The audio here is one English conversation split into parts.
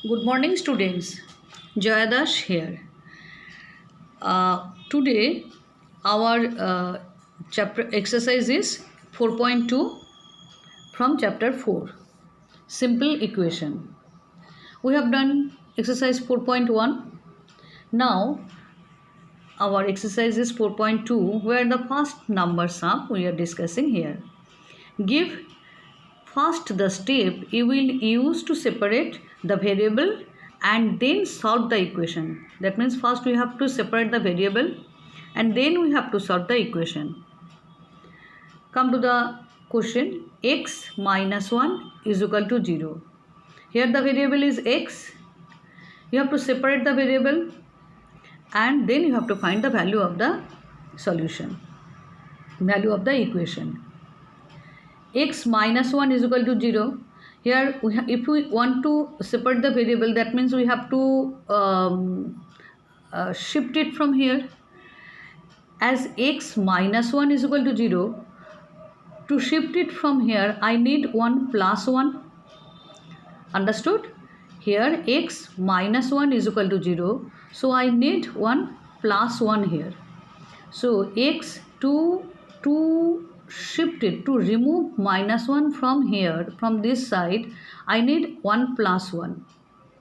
Good morning, students. Jayadash here. Today, our chapter exercise is 4.2 from chapter 4. Simple equation. We have done exercise 4.1. Now, our exercise is 4.2, where the first number sum we are discussing here. Give first the step you will use to separate the variable and then solve the equation. That means first we have to separate the variable and then we have to solve the equation. Come to the question. X minus 1 is equal to 0. Here the variable is x. You have to separate the variable and then you have to find the value of the solution, value of the equation. X minus 1 is equal to 0. Here if we want to separate the variable, that means we have to shift it from here. As x minus 1 is equal to 0, to shift it from here I need 1 plus 1. Understood? Here x minus 1 is equal to 0, so I need 1 plus 1 here. So x to shift it, to remove minus 1 from here, from this side, I need 1 plus 1,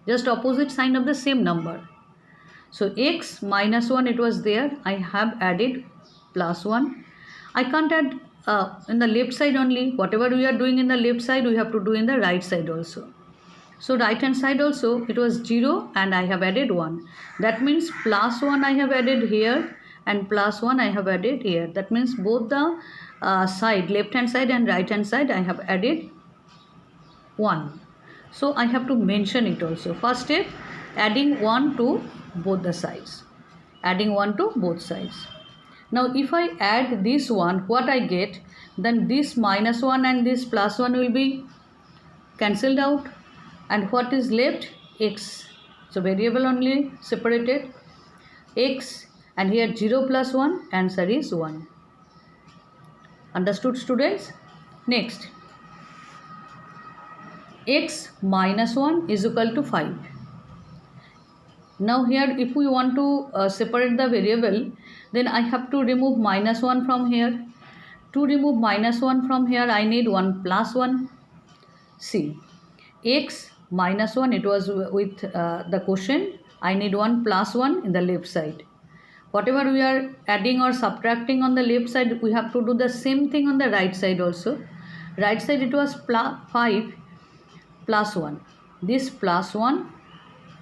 just opposite sign of the same number. So x minus 1, it was there, I have added plus 1. I can't add in the left side only. Whatever we are doing in the left side, we have to do in the right side also. So right hand side also it was 0 and I have added 1. That means plus 1 I have added here and plus 1 I have added here. That means both the side, left hand side and right hand side, I have added 1. So I have to mention it also. First step, adding 1 to both the sides. Adding 1 to both sides. Now if I add this one, what I get, then this minus 1 and this plus 1 will be cancelled out. And what is left? X. So variable only separated. X, and here 0 plus 1, answer is 1. Understood, students? Next, x minus 1 is equal to 5. Now here if we want to separate the variable, then I have to remove minus 1 from here. To remove minus 1 from here, I need 1 plus 1. See, x minus 1, it was with the quotient, I need 1 plus 1 in the left side. Whatever we are adding or subtracting on the left side, we have to do the same thing on the right side also. Right side it was 5 plus 1. This plus 1,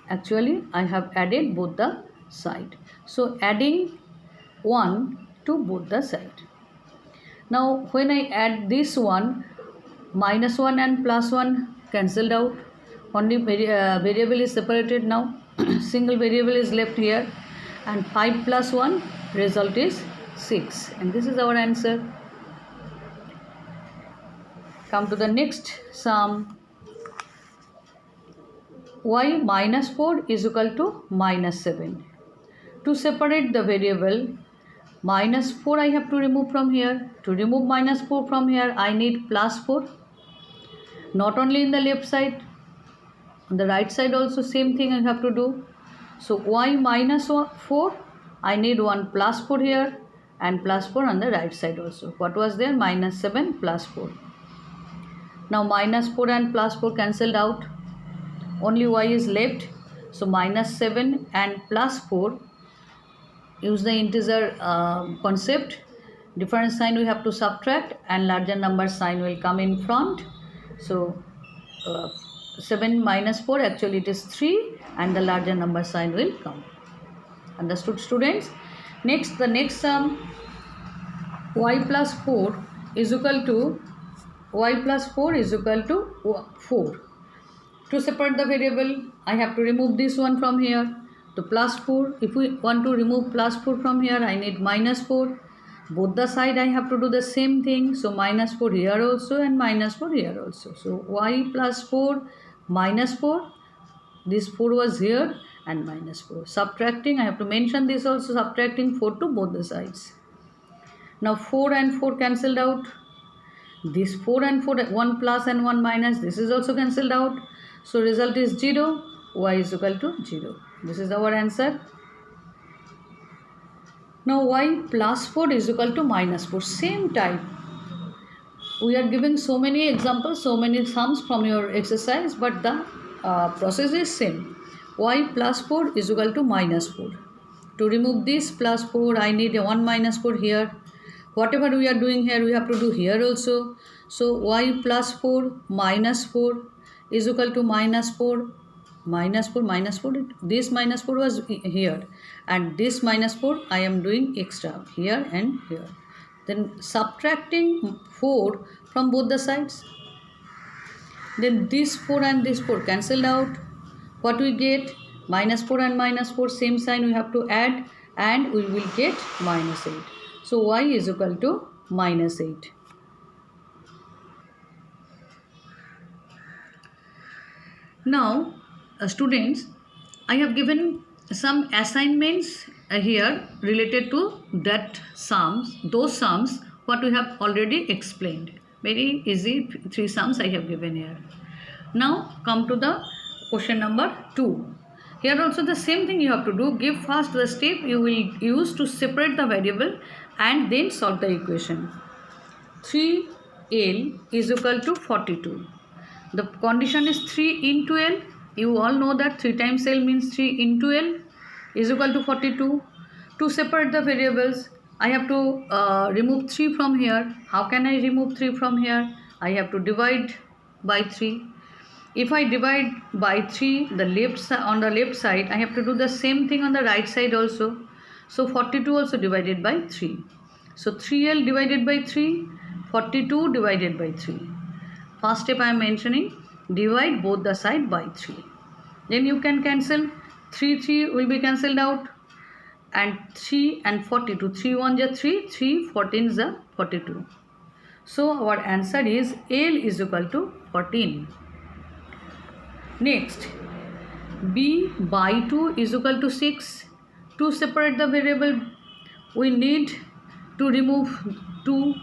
actually I have added both the side. So adding 1 to both the side. Now when I add this one, minus 1 and plus 1 cancelled out. Only variable is separated now. Single variable is left here. And 5 plus 1, result is 6. And this is our answer. Come to the next sum. Y minus 4 is equal to minus 7. To separate the variable, minus 4 I have to remove from here. To remove minus 4 from here, I need plus 4. Not only in the left side, on the right side also same thing I have to do. So y minus 4, I need 1 plus 4 here and plus 4 on the right side also. What was there? Minus 7 plus 4. Now minus 4 and plus 4 cancelled out. Only y is left. So minus 7 and plus 4. Use the integer concept. Different sign we have to subtract and larger number sign will come in front. So 7 minus 4, actually it is 3 and the larger number sign will come. Understood, students? Next, the next sum, y plus 4 is equal to 4. To separate the variable, I have to remove this one from here. To plus 4, if we want to remove plus 4 from here, I need minus 4. Both the side I have to do the same thing. So minus 4 here also and minus 4 here also. So y plus 4 minus 4. This 4 was here and minus 4. Subtracting, I have to mention this also, subtracting 4 to both the sides. Now 4 and 4 cancelled out. This 4 and 4, 1 plus and 1 minus, this is also cancelled out. So result is 0. y is equal to 0. This is our answer. Now y plus 4 is equal to minus 4. Same type. We are giving so many examples, so many sums from your exercise, but the process is same. Y plus 4 is equal to minus 4. To remove this plus 4, I need a 1 minus 4 here. Whatever we are doing here, we have to do here also. So y plus 4 minus 4 is equal to minus 4. Minus 4, minus 4. This minus 4 was here. And this minus 4, I am doing extra here and here. Then subtracting 4 from both the sides. Then this 4 and this 4 cancelled out. What we get? Minus 4 and minus 4, same sign we have to add, and we will get minus 8. So y is equal to minus 8. Now students, I have given some assignments here related to that sums, those sums what we have already explained. Very easy 3 sums I have given here. Now come to the question number 2. Here also the same thing you have to do. Give first the step you will use to separate the variable and then solve the equation. 3L is equal to 42. The condition is 3 into L. You all know that 3 times L means 3 into L is equal to 42. To separate the variables, I have to remove 3 from here. How can I remove 3 from here? I have to divide by 3. If I divide by 3 on the left side, I have to do the same thing on the right side also. So 42 also divided by 3. So 3L divided by 3, 42 divided by 3. First step I am mentioning, divide both the side by 3. Then you can cancel. 3 will be cancelled out. And 3 and 42. 3 1 is 3, 3 14 is 42. So our answer is L is equal to 14. Next, b by 2 is equal to 6. To separate the variable, we need to remove 2,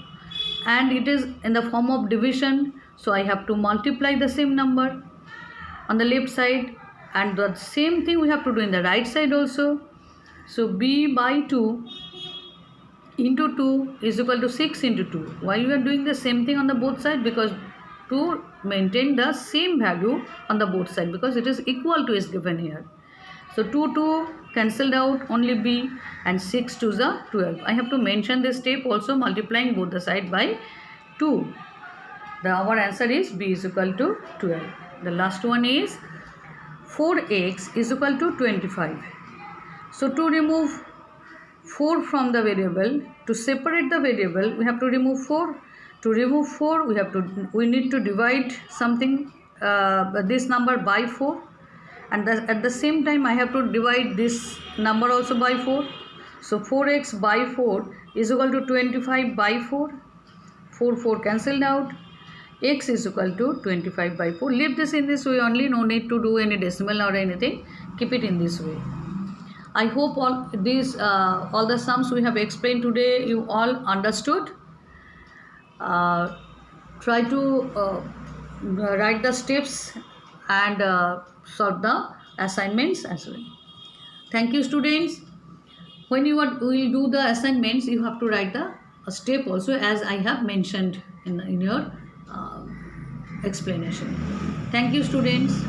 and it is in the form of division. So I have to multiply the same number on the left side, and the same thing we have to do in the right side also. So b by 2 into 2 is equal to 6 into 2. Why we are doing the same thing on the both sides? Because to maintain the same value on the both sides, because it is equal to is given here. So 2 cancelled out, only b, and 6 2 is 12. I have to mention this step also, multiplying both the side by 2. Our answer is b is equal to 12. The last one is 4x is equal to 25. So to remove 4 from the variable, to separate the variable, we have to remove 4. To remove 4, we need to divide something, this number by 4, and at the same time I have to divide this number also by 4. So 4x by 4 is equal to 25 by 4. 4 cancelled out. X is equal to 25 by 4. Leave this in this way only, no need to do any decimal or anything. Keep it in this way. I hope all the sums we have explained today you all understood. Try to write the steps and solve the assignments as well. Thank you, students. When you will do the assignments, you have to write the step also, as I have mentioned in your explanation. Thank you, students.